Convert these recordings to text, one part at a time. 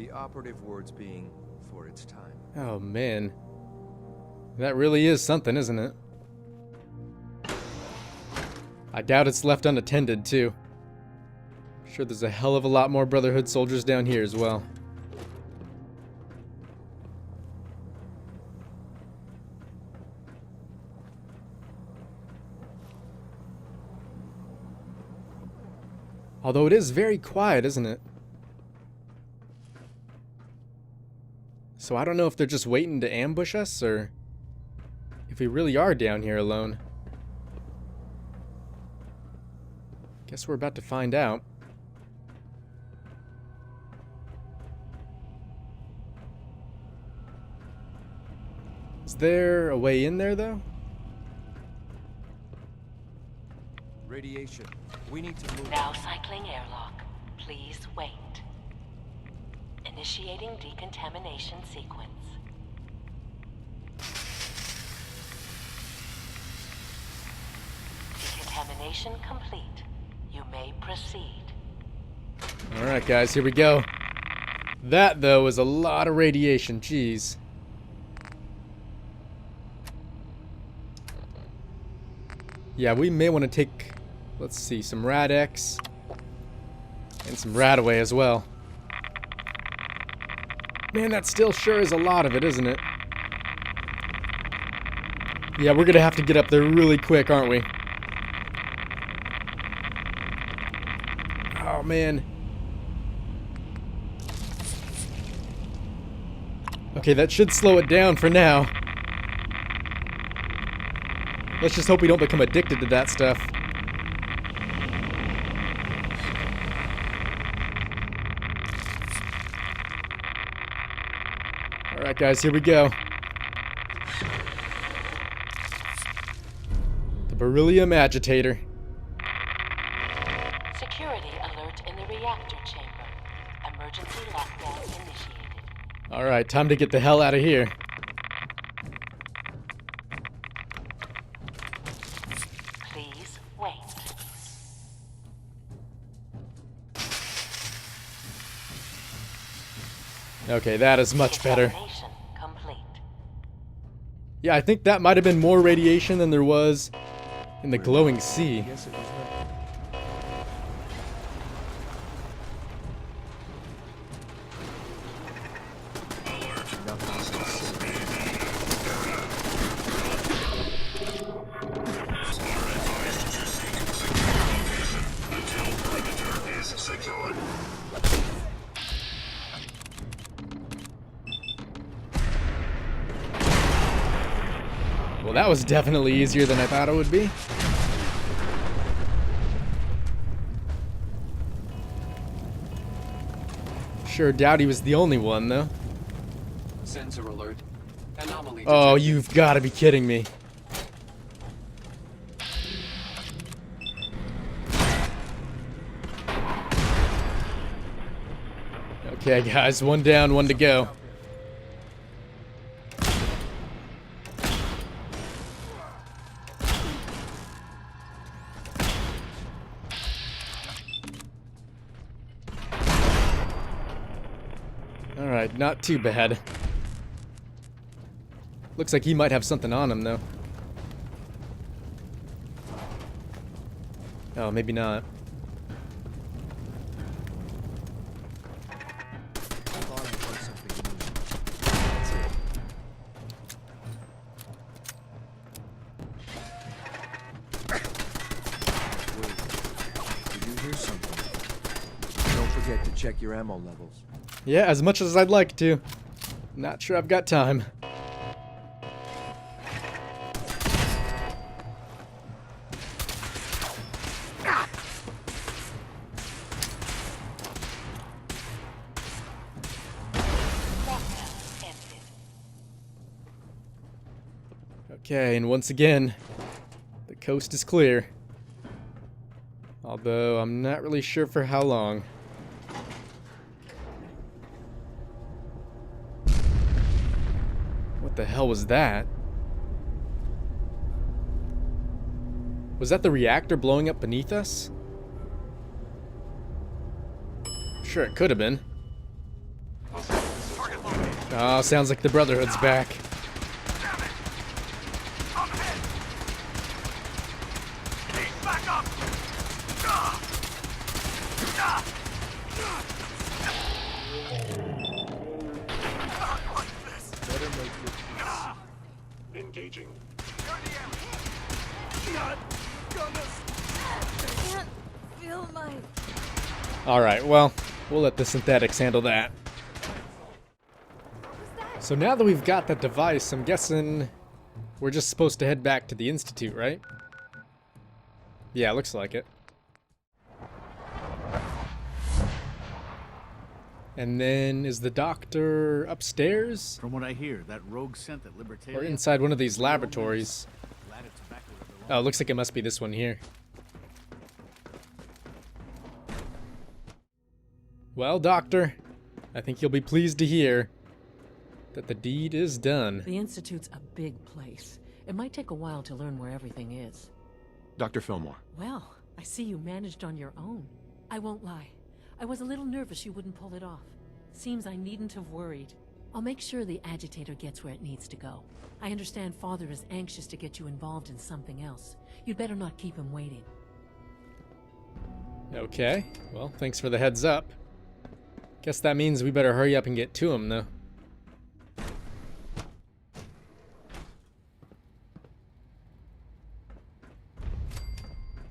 The operative words being, for its time. Oh, man. That really is something, isn't it? I doubt it's left unattended, too. Sure, there's a hell of a lot more Brotherhood soldiers down here as well. Although it is very quiet, isn't it? So I don't know if they're just waiting to ambush us, or if we really are down here alone. Guess we're about to find out. Is there a way in there, though? Radiation. We need to move. Now cycling airlock. Please wait. Initiating decontamination sequence. Decontamination complete. You may proceed. Alright, guys, here we go. That, though, is a lot of radiation. Jeez. Yeah, we may want to take, let's see, some Rad-X and some Radaway as well. Man, that still sure is a lot of it, isn't it? Yeah, we're gonna have to get up there really quick, aren't we? Oh, man. Okay, that should slow it down for now. Let's just hope we don't become addicted to that stuff. Alright, guys, here we go. The beryllium agitator. Security alert in the reactor chamber. Emergency lockdown initiated. Alright, time to get the hell out of here. Please wait. Okay, that is much better. Decontamination complete. Yeah, I think that might have been more radiation than there was in the glowing sea. Yes, it was her. Nothing is safe. Well, that was definitely easier than I thought it would be. Sure doubt he was the only one, though. Sensor alert. Anomaly Oh, detected. you've got to be kidding me. Okay, guys, one down, one to go. Alright, not too bad. Looks like he might have something on him, though. Oh, maybe not. I thought I heard something moving. That's it. Wait. Did you hear something? Don't forget to check your ammo levels. Yeah, as much as I'd like to. Not sure I've got time. Lockdown ended. Okay, and once again, the coast is clear. Although, I'm not really sure for how long. What the hell was that? Was that the reactor blowing up beneath us? Sure, it could have been. Oh, sounds like the Brotherhood's back. Engaging. Can't feel my. Alright, well, we'll let the synthetics handle that. So now that we've got that device, I'm guessing we're just supposed to head back to the Institute, right? Yeah, looks like it. And then, is the doctor upstairs? From what I hear, that rogue sent that libertarian... Or inside one of these laboratories? Oh, it looks like it must be this one here. Well, Doctor, I think you'll be pleased to hear that the deed is done. The Institute's a big place. It might take a while to learn where everything is. Dr. Fillmore. Well, I see you managed on your own. I won't lie. I was a little nervous you wouldn't pull it off. Seems I needn't have worried. I'll make sure the agitator gets where it needs to go. I understand Father is anxious to get you involved in something else. You'd better not keep him waiting. Okay, well, thanks for the heads up. Guess that means we better hurry up and get to him, though.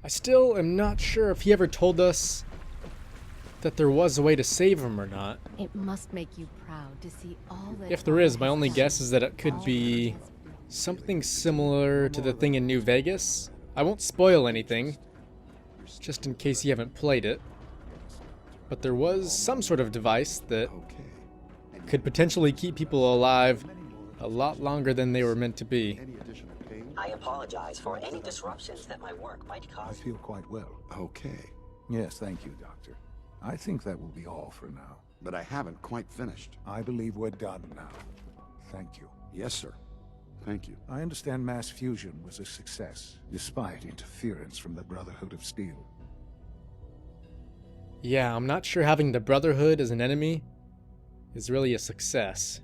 I still am not sure if he ever told us that there was a way to save him or not. It must make you proud to see all that. If there is, my only guess is that it could be something similar to the thing in New Vegas. I won't spoil anything, just in case you haven't played it. But there was some sort of device that could potentially keep people alive a lot longer than they were meant to be. I apologize for any disruptions that my work might I cause. feel quite well. Okay. Yes, thank you, Doctor. I think that will be all for now. But I haven't quite finished. I believe we're done now. Thank you. Yes, sir. Thank you. I understand mass fusion was a success, despite interference from the Brotherhood of Steel. Yeah, I'm not sure having the Brotherhood as an enemy is really a success.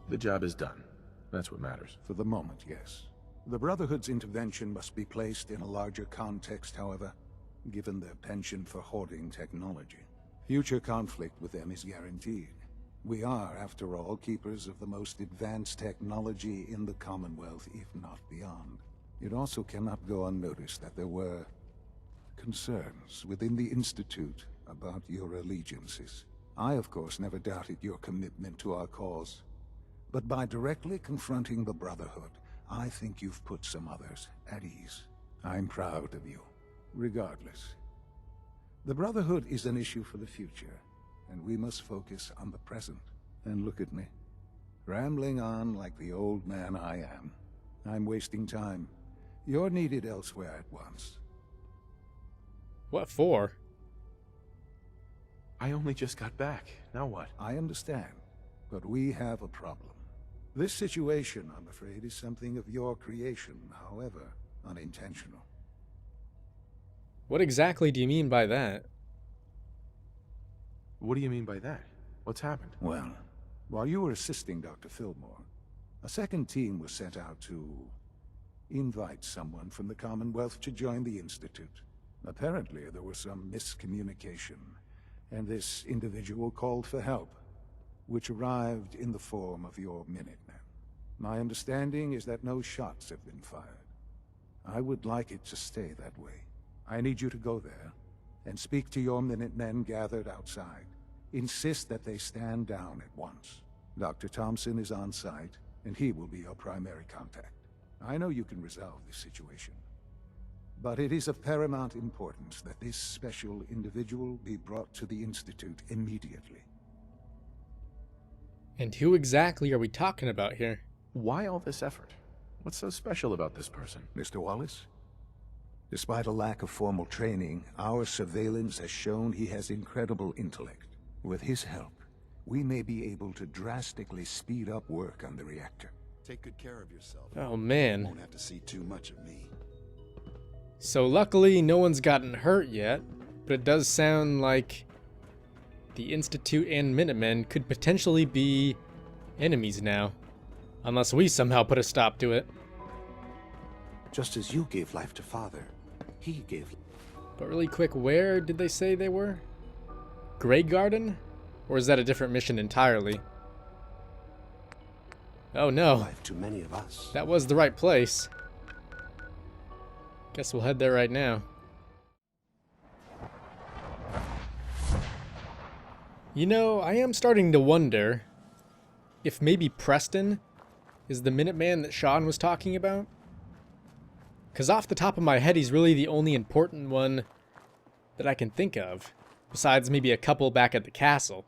The job is done. That's what matters. For the moment, yes. The Brotherhood's intervention must be placed in a larger context, however, given their penchant for hoarding technology. Future conflict with them is guaranteed. We are, after all, keepers of the most advanced technology in the Commonwealth, if not beyond. It also cannot go unnoticed that there were concerns within the Institute about your allegiances. I, of course, never doubted your commitment to our cause. But by directly confronting the Brotherhood, I think you've put some others at ease. I'm proud of you. Regardless, the Brotherhood is an issue for the future, and we must focus on the present. And look at me, rambling on like the old man I am. I'm wasting time. You're needed elsewhere at once. What for? I only just got back. Now what? I understand, but we have a problem. This situation, I'm afraid, is something of your creation, however unintentional. What exactly do you mean by that? What do you mean by that? What's happened? Well, while you were assisting Dr. Fillmore, a second team was sent out to invite someone from the Commonwealth to join the Institute. Apparently, there was some miscommunication, and this individual called for help, which arrived in the form of your Minutemen. My understanding is that no shots have been fired. I would like it to stay that way. I need you to go there and speak to your Minutemen gathered outside. Insist that they stand down at once. Dr. Thompson is on site, and he will be your primary contact. I know you can resolve this situation, but it is of paramount importance that this special individual be brought to the Institute immediately. And who exactly are we talking about here? Why all this effort? What's so special about this person? Mr. Wallace? Despite a lack of formal training, our surveillance has shown he has incredible intellect. With his help, we may be able to drastically speed up work on the reactor. Take good care of yourself. Oh man. You won't have to see too much of me. So luckily no one's gotten hurt yet, but it does sound like the Institute and Minutemen could potentially be enemies now. Unless we somehow put a stop to it. Just as you gave life to Father, he gave. But really quick, where did they say they were? Grey Garden? Or is that a different mission entirely? Oh no. Life to many of us. That was the right place. Guess we'll head there right now. You know, I am starting to wonder if maybe Preston is the Minuteman that Sean was talking about. Because off the top of my head, he's really the only important one that I can think of. Besides maybe a couple back at the castle.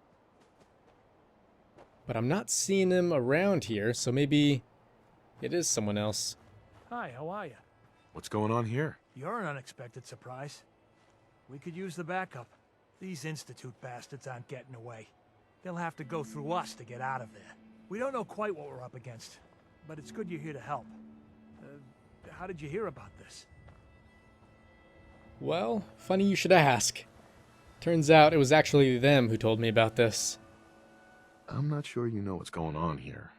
But I'm not seeing him around here, so maybe it is someone else. Hi, how are you? What's going on here? You're an unexpected surprise. We could use the backup. These Institute bastards aren't getting away. They'll have to go through us to get out of there. We don't know quite what we're up against, but it's good you're here to help. How did you hear about this? Well, funny you should ask. Turns out it was actually them who told me about this. I'm not sure you know what's going on here.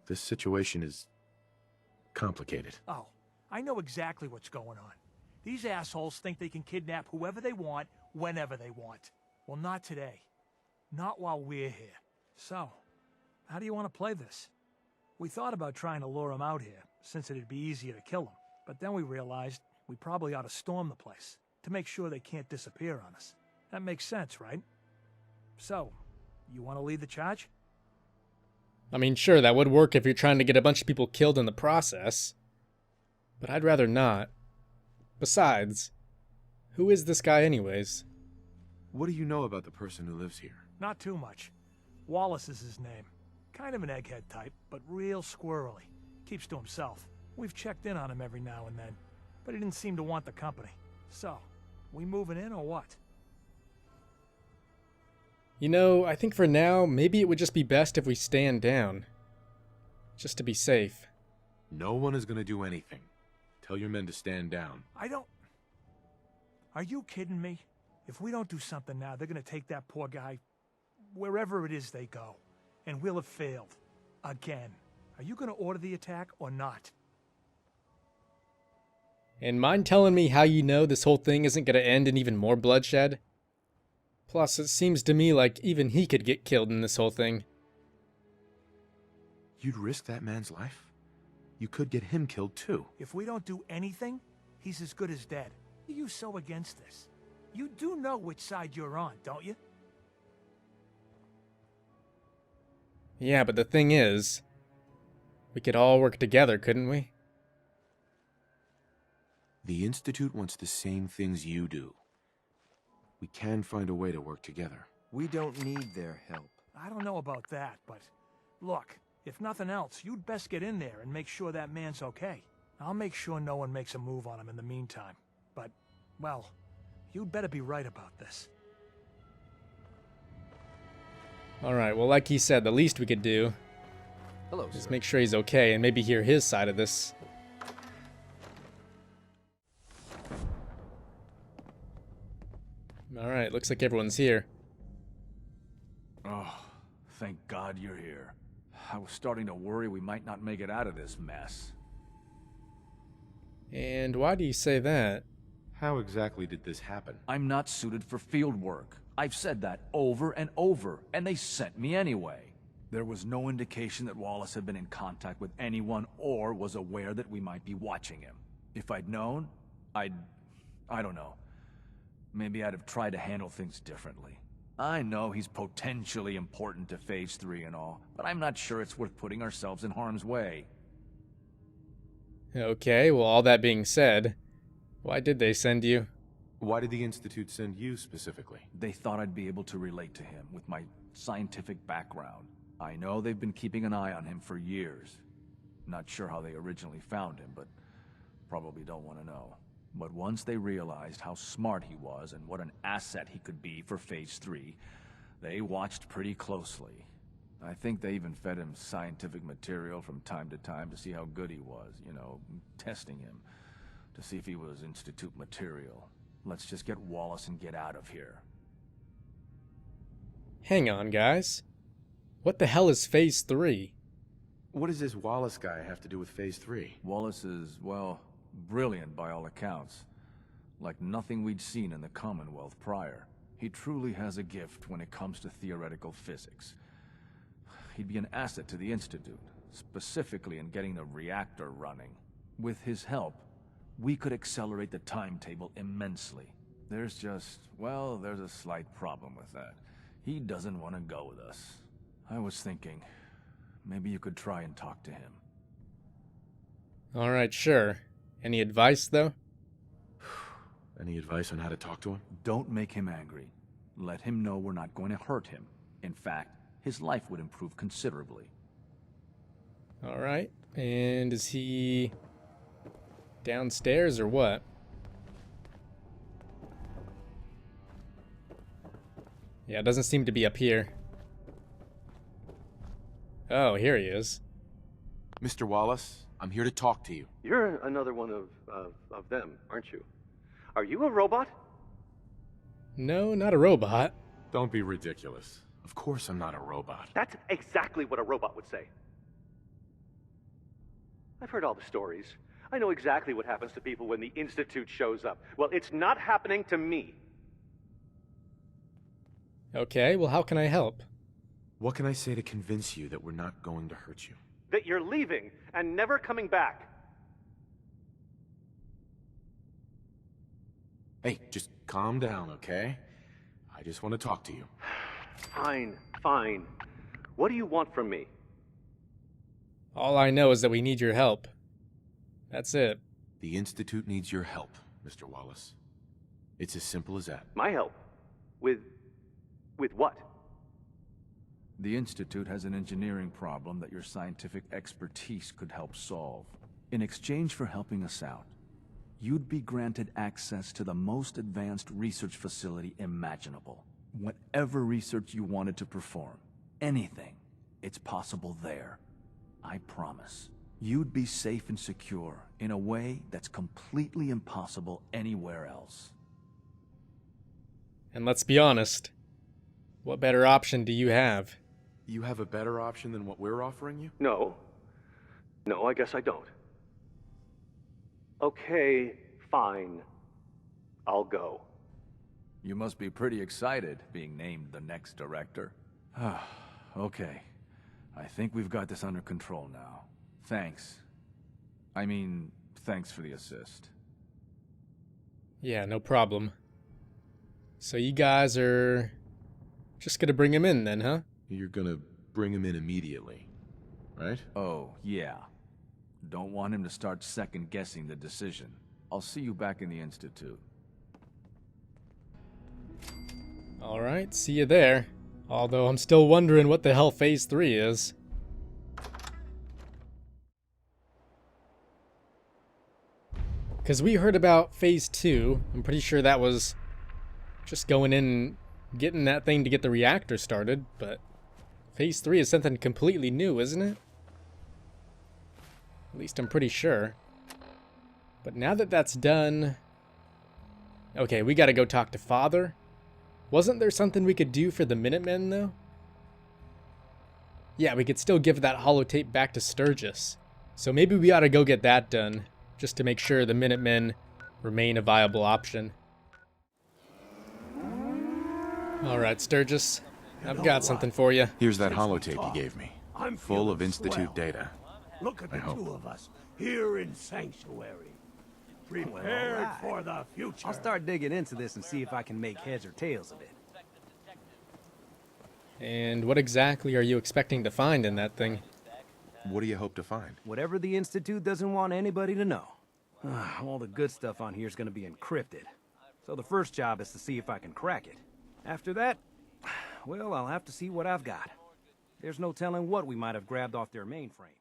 This situation is complicated. Oh, I know exactly what's going on. These assholes think they can kidnap whoever they want, whenever they want. Well, not today. Not while we're here. So, how do you want to play this? We thought about trying to lure them out here, since it'd be easier to kill them. But then we realized we probably ought to storm the place, to make sure they can't disappear on us. That makes sense, right? So, you want to lead the charge? I mean, sure, that would work if you're trying to get a bunch of people killed in the process. But I'd rather not. Besides, who is this guy anyways? What do you know about the person who lives here? Not too much. Wallace is his name. Kind of an egghead type, but real squirrely. Keeps to himself. We've checked in on him every now and then, but he didn't seem to want the company. So, we moving in or what? You know, I think for now, maybe it would just be best if we stand down. Just to be safe. No one is going to do anything. Tell your men to stand down. I don't... Are you kidding me? If we don't do something now, they're gonna take that poor guy wherever it is they go. And we'll have failed. Again. Are you gonna order the attack or not? And mind telling me how you know this whole thing isn't gonna end in even more bloodshed? Plus, it seems to me like even he could get killed in this whole thing. You'd risk that man's life? You could get him killed too. If we don't do anything, he's as good as dead. Are you so against this? You do know which side you're on, don't you? Yeah, but the thing is, we could all work together, couldn't we? The Institute wants the same things you do. We can find a way to work together. We don't need their help. I don't know about that, but look, if nothing else, you'd best get in there and make sure that man's okay. I'll make sure no one makes a move on him in the meantime. But, well, you'd better be right about this. Alright, well like he said, the least we could do is make sure he's okay and maybe hear his side of this. Alright, looks like everyone's here. Oh, thank God you're here. I was starting to worry we might not make it out of this mess. And why do you say that? How exactly did this happen? I'm not suited for field work. I've said that over and over, and they sent me anyway. There was no indication that Wallace had been in contact with anyone or was aware that we might be watching him. If I'd known, I don't know. Maybe I'd have tried to handle things differently. I know he's potentially important to Phase 3 and all, but I'm not sure it's worth putting ourselves in harm's way. Okay, well all that being said, why did they send you? Why did the Institute send you specifically? They thought I'd be able to relate to him with my scientific background. I know they've been keeping an eye on him for years. Not sure how they originally found him, but probably don't want to know. But once they realized how smart he was and what an asset he could be for Phase 3, they watched pretty closely. I think they even fed him scientific material from time to time to see how good he was, you know, testing him, to see if he was Institute material. Let's just get Wallace and get out of here. Hang on, guys. What the hell is Phase 3? What does this Wallace guy have to do with Phase 3? Wallace is, well, brilliant by all accounts. Like nothing we'd seen in the Commonwealth prior. He truly has a gift when it comes to theoretical physics. He'd be an asset to the Institute, specifically in getting the reactor running. With his help, we could accelerate the timetable immensely. There's just, well, there's a slight problem with that. He doesn't want to go with us. I was thinking, maybe you could try and talk to him. Alright, sure. Any advice, though? Any advice on how to talk to him? Don't make him angry. Let him know we're not going to hurt him. In fact, his life would improve considerably. Alright. And is he downstairs or what? Yeah, it doesn't seem to be up here. Oh, here he is. Mr. Wallace, I'm here to talk to you. You're another one of them, aren't you? Are you a robot? No, not a robot. Don't be ridiculous. Of course I'm not a robot. That's exactly what a robot would say. I've heard all the stories. I know exactly what happens to people when the Institute shows up. Well, it's not happening to me. Okay, well, how can I help? What can I say to convince you that we're not going to hurt you? That you're leaving and never coming back. Hey, just calm down, okay? I just want to talk to you. Fine, fine. What do you want from me? All I know is that we need your help. That's it. The Institute needs your help, Mr. Wallace. It's as simple as that. My help? With what? The Institute has an engineering problem that your scientific expertise could help solve. In exchange for helping us out, you'd be granted access to the most advanced research facility imaginable. Whatever research you wanted to perform, anything, it's possible there. I promise. You'd be safe and secure in a way that's completely impossible anywhere else. And let's be honest. What better option do you have? You have a better option than what we're offering you? No. No, I guess I don't. Okay, fine. I'll go. You must be pretty excited being named the next director. Okay. I think we've got this under control now. Thanks. I mean, thanks for the assist. Yeah, no problem. So you guys are just gonna bring him in then, huh? You're gonna bring him in immediately, right? Oh, yeah. Don't want him to start second-guessing the decision. I'll see you back in the Institute. Alright, see you there. Although I'm still wondering what the hell Phase 3 is. Because we heard about Phase 2. I'm pretty sure that was just going in and getting that thing to get the reactor started, but Phase 3 is something completely new, isn't it? At least I'm pretty sure. But now that that's done... Okay, we gotta go talk to Father. Wasn't there something we could do for the Minutemen, though? Yeah, we could still give that holotape back to Sturgis. So maybe we ought to go get that done, just to make sure the Minutemen remain a viable option. Alright, Sturgis. I've got something for you. Here's that holotape you gave me. I'm Full of feeling Institute swell. data. Look at the I hope. two of us here in Sanctuary. Prepared for the future. I'll start digging into this and see if I can make heads or tails of it. And what exactly are you expecting to find in that thing? What do you hope to find? Whatever the Institute doesn't want anybody to know. All the good stuff on here is going to be encrypted. So the first job is to see if I can crack it. After that, well, I'll have to see what I've got. There's no telling what we might have grabbed off their mainframe.